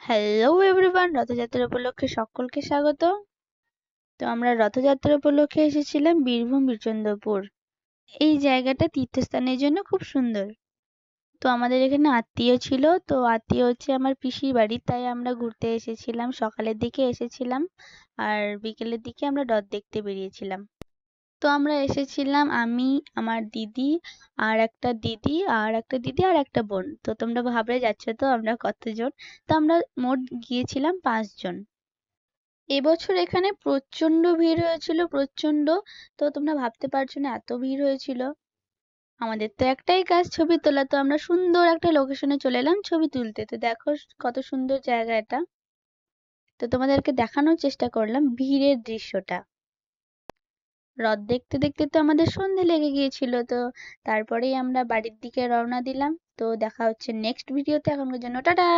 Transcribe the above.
Hello everyone, Rathyatra উপলক্ষে সকলকে স্বাগত। তো আমরা রথযাত্রা উপলক্ষে এসেছিলাম বীরভূম বীরচন্দ্রপুর। এই জায়গাটা তীর্থস্থানের জন্য খুব সুন্দর। তো আমাদের এখানে আত্মীয় ছিল, তো আত্মীয় হচ্ছে আমার পিসির বাড়ি, তাই আমরা ঘুরতে এসেছিলাম। সকালের দিকে এসেছিলাম আর বিকেলের দিকে আমরা রথ দেখতে বেরিয়েছিলাম। তো আমরা এসেছিলাম আমি, আমার দিদি, আর একটা বোন। তো তোমরা ভাবলে যাচ্ছ তো আমরা কতজন। তো আমরা মোট গিয়েছিলাম 5 জন। এবছর এখানে প্রচন্ড ভিড় হয়েছিল, প্রচন্ড। তো তোমরা ভাবতে পারছো না এত ভিড় হয়েছিল। আমাদের তো একটাই কাজ ছবি তোলা, তো আমরা সুন্দর একটা লোকেশনে চলে এলাম ছবি তুলতে। তো দেখো কত সুন্দর জায়গা এটা। তো তোমাদেরকে দেখানোর চেষ্টা করলাম ভিড়ের দৃশ্যটা। রথ দেখতে দেখতে তো আমাদের সন্ধে লেগে গিয়েছিল। তো তারপরেই আমরা বাড়ির দিকে রওনা দিলাম। তো দেখা হচ্ছে নেক্সট ভিডিওতে। এখনকার জন্য টাটা।